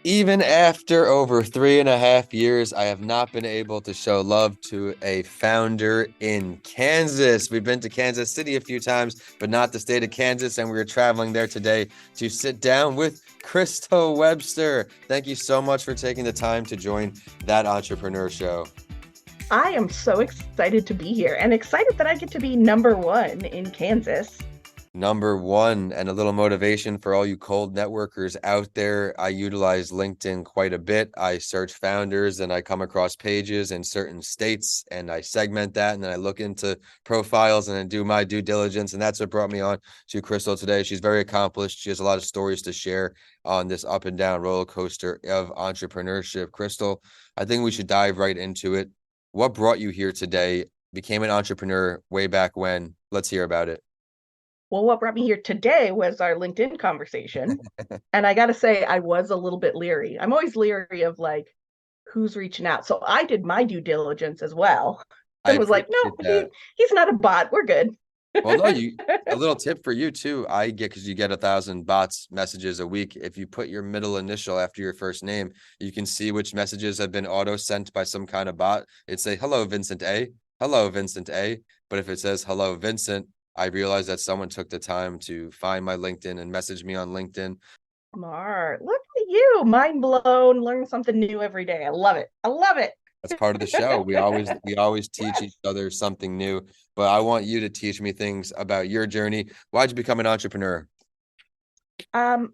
Even after over 3.5 years, I have not been able to show love to a founder in Kansas. We've been to Kansas City a few times, but not the state of Kansas. And we were traveling there today to sit down with Crystal Webster. Thank you so much for taking the time to join that entrepreneur show. I am so excited to be here and excited that I get to be number one in Kansas. Number one, and a little motivation for all you cold networkers out there. I utilize LinkedIn quite a bit. I search founders and I come across pages in certain states and I segment that and then I look into profiles and then do my due diligence. And that's what brought me on to Crystal today. She's very accomplished. She has a lot of stories to share on this up and down roller coaster of entrepreneurship. Crystal, I think we should dive right into it. What brought you here today? Became an entrepreneur way back when? Let's hear about it. Well, what brought me here today was our LinkedIn conversation. And I got to say, I was a little bit leery. I'm always leery of like who's reaching out. So I did my due diligence as well I and was like, no, appreciate that. he's not a bot. We're good. Well, no, a little tip for you too. I get because you get 1,000 bots messages a week. If you put your middle initial after your first name, you can see which messages have been auto sent by some kind of bot. It'd say, hello, Vincent A. Hello, Vincent A. But if it says hello, Vincent, I realize that someone took the time to find my LinkedIn and message me on LinkedIn. Smart. Look at you. Mind blown. Learn something new every day. I love it. I love it. That's part of the show. We always teach each Yes. other something new. But I want you to teach me things about your journey. Why'd you become an entrepreneur? Um,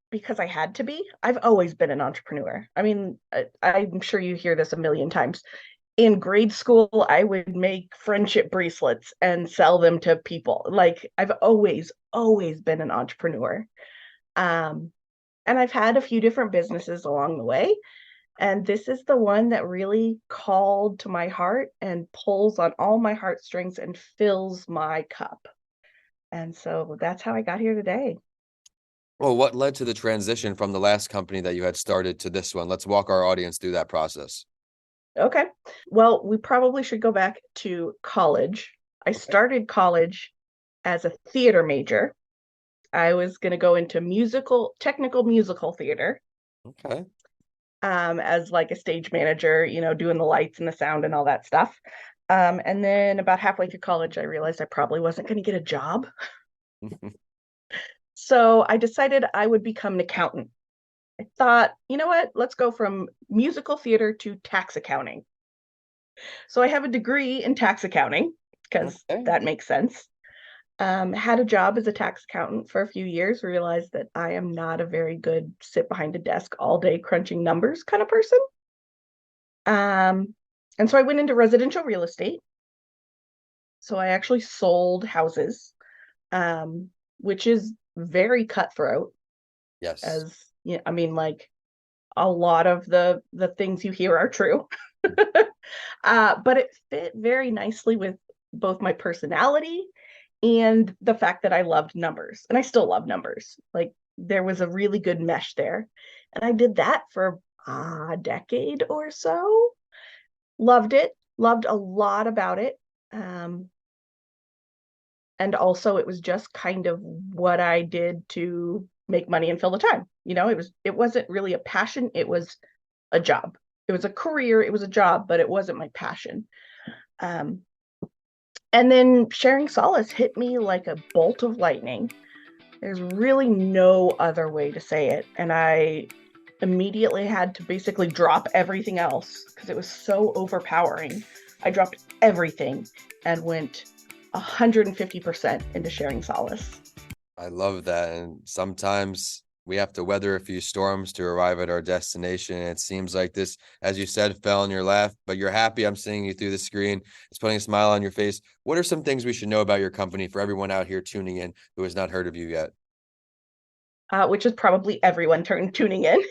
because I had to be. I've always been an entrepreneur. I mean, I'm sure you hear this a million times. In grade school, I would make friendship bracelets and sell them to people. Like I've always been an entrepreneur. Um, and I've had a few different businesses along the way. And this is the one that really called to my heart and pulls on all my heartstrings and fills my cup. And so that's how I got here today. Well, what led to the transition from the last company that you had started to this one? Let's walk our audience through that process. Okay. Well, we probably should go back to college. I Okay. started college as a theater major. I was going to go into technical musical theater, Okay. as like a stage manager, doing the lights and the sound and all that stuff. And then about halfway through college, I realized I probably wasn't going to get a job. So I decided I would become an accountant. I thought, you know what? Let's go from musical theater to tax accounting. So I have a degree in tax accounting because Okay. that makes sense. Had a job as a tax accountant for a few years, realized that I am not a very good sit behind a desk all day crunching numbers kind of person. Um, and so I went into residential real estate. So I actually sold houses, which is very cutthroat, Yes. as I mean, like a lot of the things you hear are true. But it fit very nicely with both my personality and the fact that I loved numbers, and I still love numbers. Like there was a really good mesh there, and I did that for a decade or so. Loved it, loved a lot about it. Um, and also it was just kind of what I did to make money and fill the time. It wasn't really a passion, it was a job. It was a career, it was a job, but it wasn't my passion. Um, and then sharing solace hit me like a bolt of lightning. There's really no other way to say it. And I immediately had to basically drop everything else because it was so overpowering. I dropped everything and went 150% into sharing solace. I love that. And sometimes we have to weather a few storms to arrive at our destination. And it seems like this, as you said, fell in your lap, but you're happy. I'm seeing you through the screen. It's putting a smile on your face. What are some things we should know about your company for everyone out here tuning in who has not heard of you yet? Which is probably everyone tuning in.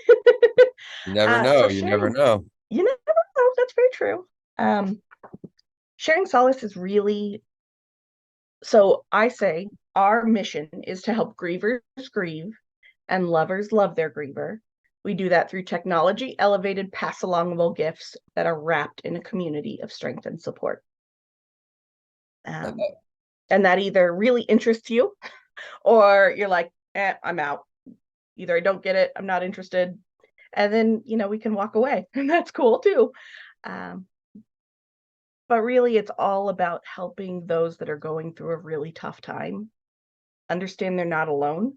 You never So know. You never know. you never know, that's very true. Um, Sharing solace is really, so I say our mission is to help grievers grieve and lovers love their griever. We do that through technology elevated pass alongable gifts that are wrapped in a community of strength and support. I Um, love and that either really interests you or you're like, I'm out. Either I don't get it, I'm not interested. and then, we can walk away, and that's cool too. Um, but really, it's all about helping those that are going through a really tough time understand they're not alone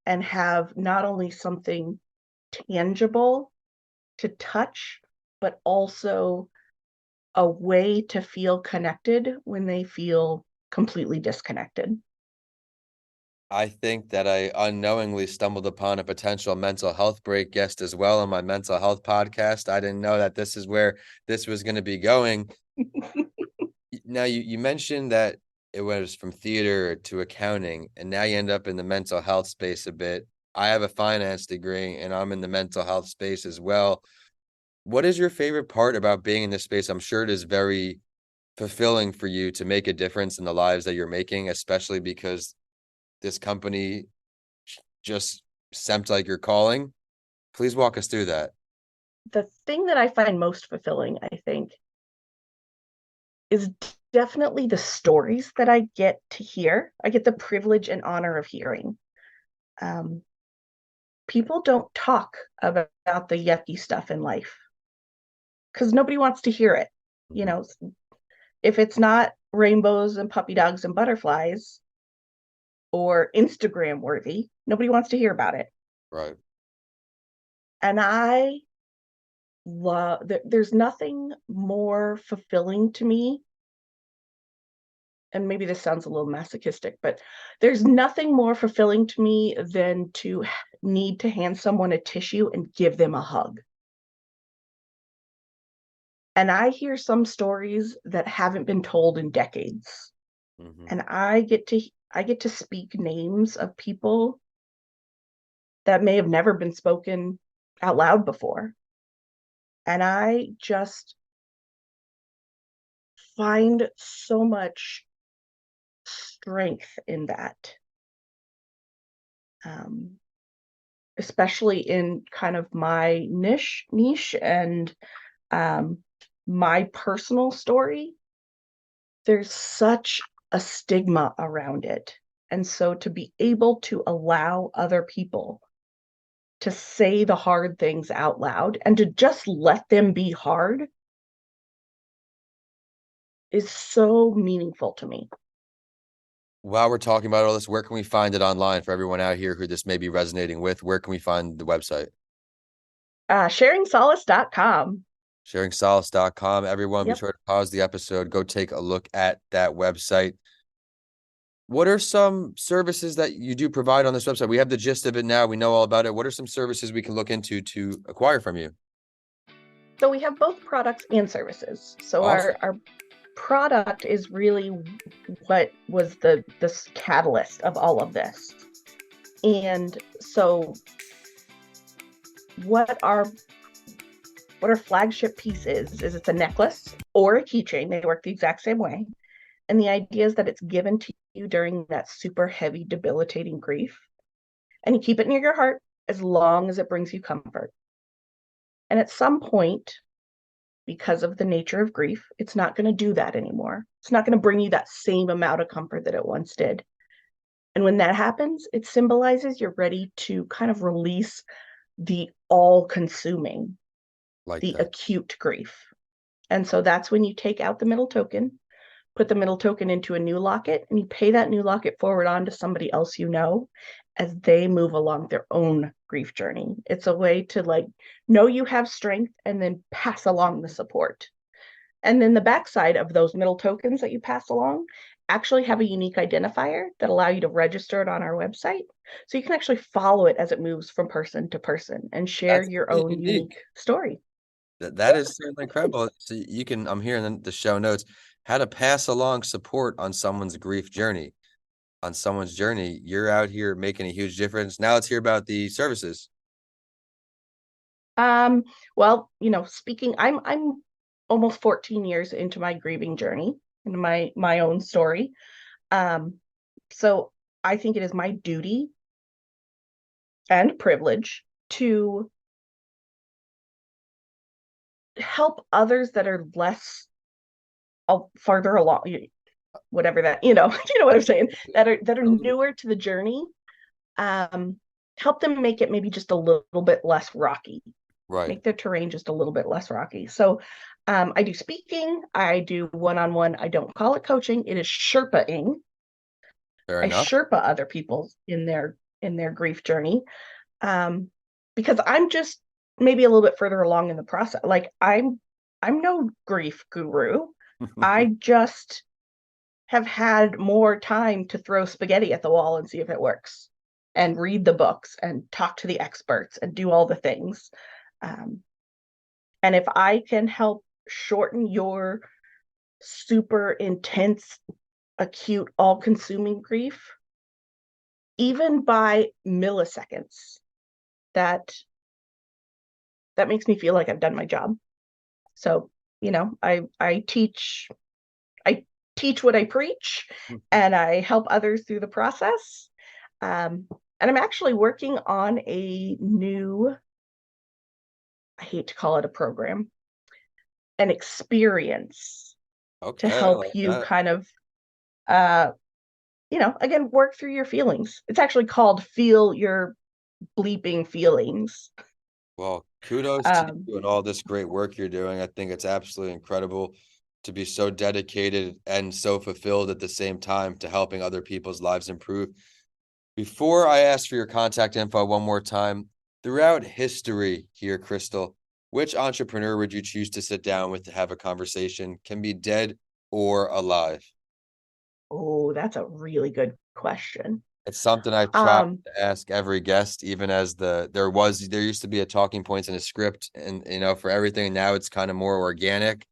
and have not only something tangible to touch, but also a way to feel connected when they feel completely disconnected. I think that I unknowingly stumbled upon a potential mental health break guest as well on my mental health podcast. I didn't know that this is where this was going to be going. Now, you mentioned that it was from theater to accounting, and now you end up in the mental health space a bit. I have a finance degree, and I'm in the mental health space as well. What is your favorite part about being in this space? I'm sure it is very fulfilling for you to make a difference in the lives that you're making, especially because this company just seemed like your calling. Please walk us through that. The thing that I find most fulfilling, I think, is definitely the stories that I get to hear. I get the privilege and honor of hearing. Um, People don't talk about the yucky stuff in life because nobody wants to hear it. You Mhm. know, if it's not rainbows and puppy dogs and butterflies or Instagram worthy, nobody wants to hear about it. Right. And I love that. There's nothing more fulfilling to me, and maybe this sounds a little masochistic, but there's nothing more fulfilling to me than to need to hand someone a tissue and give them a hug. And I hear some stories that haven't been told in decades. Hmm. And I get to speak names of people that may have never been spoken out loud before. And I just find so much strength in that. Um, Especially in kind of my niche and um, my personal story, there's such a stigma around it. And so to be able to allow other people to say the hard things out loud and to just let them be hard is so meaningful to me. While we're talking about all this, where can we find it online for everyone out here who this may be resonating with? Where can we find the website? SharingSolace.com. SharingSolace.com. Everyone, be Yep. sure to pause the episode, go take a look at that website. What are some services that you do provide on this website? We have the gist of it now. We know all about it. What are some services we can look into to acquire from you? So we have both products and services. So Awesome. our product is really what was the this catalyst of all of this. And so what our what our flagship piece is it's a necklace or a keychain. They work the exact same way. And the idea is that it's given to you during that super heavy, debilitating grief. And you keep it near your heart as long as it brings you comfort. And at some point, because of the nature of grief, it's not going to do that anymore. It's not going to bring you that same amount of comfort that it once did. And when that happens, it symbolizes you're ready to kind of release the all consuming, Like the that. acute grief. And so that's when you take out the middle token, put the middle token into a new locket, and you pay that new locket forward on to somebody else you know as they move along their own grief journey. It's a way to like know you have strength and then pass along the support. And then the backside of those middle tokens that you pass along actually have a unique identifier that allow you to register it on our website. So you can actually follow it as it moves from person to person and share That's your really own unique. unique story. That is certainly incredible. So you can, I'm hearing the show notes, how to pass along support on someone's grief journey. On someone's journey, you're out here making a huge difference. Now let's hear about the services. Um, well, speaking, I'm almost 14 years into my grieving journey and my own story. Um, so I think it is my duty and privilege to help others that are less farther along, whatever that, you know what I'm saying, that are newer to the journey, um, help them make it maybe just a little bit less rocky. Right. make the terrain just a little bit less rocky. So I do speaking, I do one-on-one. I don't call it coaching, it is Sherpaing. Fair I enough. Sherpa other people in their grief journey. Um, because I'm just maybe a little bit further along in the process. Like I'm no grief guru. I just have had more time to throw spaghetti at the wall and see if it works, and read the books and talk to the experts and do all the things. Um, and if I can help shorten your super intense, acute, all consuming grief, even by milliseconds, that that makes me feel like I've done my job. So, I teach what I preach, and I help others through the process. And I'm actually working on a new, I hate to call it a program, an experience to Okay, I help like you that. kind of, uh, again, work through your feelings. It's actually called Feel Your Bleeping Feelings. Well, kudos to Um, you and all this great work you're doing. I think it's absolutely incredible to be so dedicated and so fulfilled at the same time to helping other people's lives improve. Before I ask for your contact info one more time, throughout history here, Crystal, which entrepreneur would you choose to sit down with to have a conversation? Can be dead or alive. oh, that's a really good question. It's something I've tried Um, to ask every guest, even as there used to be a talking points and a script, and for everything. Now it's kind of more organic.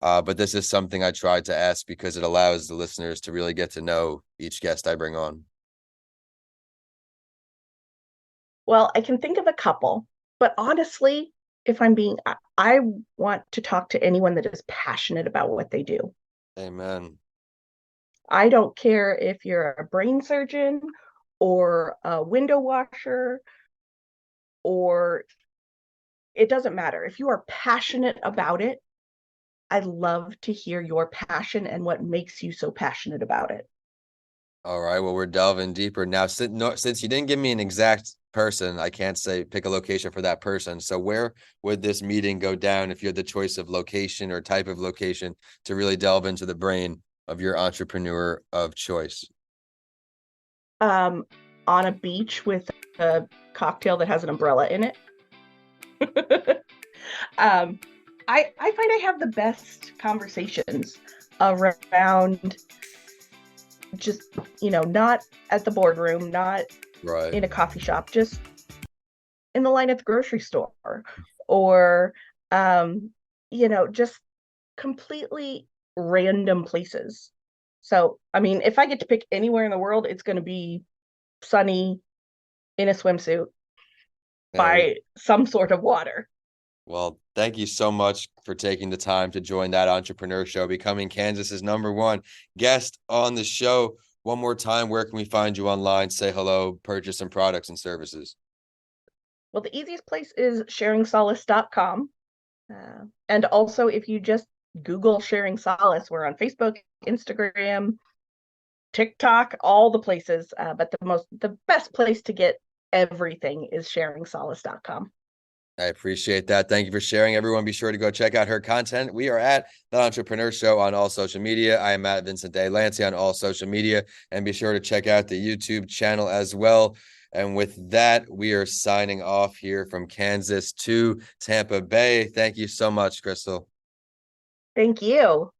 But this is something I tried to ask because it allows the listeners to really get to know each guest I bring on. well, I can think of a couple, but honestly, if I'm being, I want to talk to anyone that is passionate about what they do. Amen. I don't care if you're a brain surgeon or a window washer, or it doesn't matter. If you are passionate about it, I love to hear your passion and what makes you so passionate about it. All right. Well, we're delving deeper now. Since you didn't give me an exact person, I can't say pick a location for that person. So where would this meeting go down if you had the choice of location or type of location to really delve into the brain of your entrepreneur of choice? Um, on a beach with a cocktail that has an umbrella in it. um, I find I have the best conversations around just, not at the boardroom, not Right. in a coffee shop, just in the line at the grocery store, or, um, just completely random places. So, I mean, if I get to pick anywhere in the world, it's going to be sunny in a swimsuit There we by some sort of water. Well, thank you so much for taking the time to join that entrepreneur show, becoming Kansas's #1 guest on the show. One more time, where can we find you online? Say hello, purchase some products and services. Well, the easiest place is sharingsolace.com. And also, if you just Google Sharing Solace, we're on Facebook, Instagram, TikTok, all the places. But the best place to get everything is sharingsolace.com. I appreciate that. Thank you for sharing. Everyone, be sure to go check out her content. We are at the Entrepreneur Show on all social media. I am at Vincent De Lancey on all social media. And be sure to check out the YouTube channel as well. And with that, we are signing off here from Kansas to Tampa Bay. Thank you so much, Crystal. Thank you.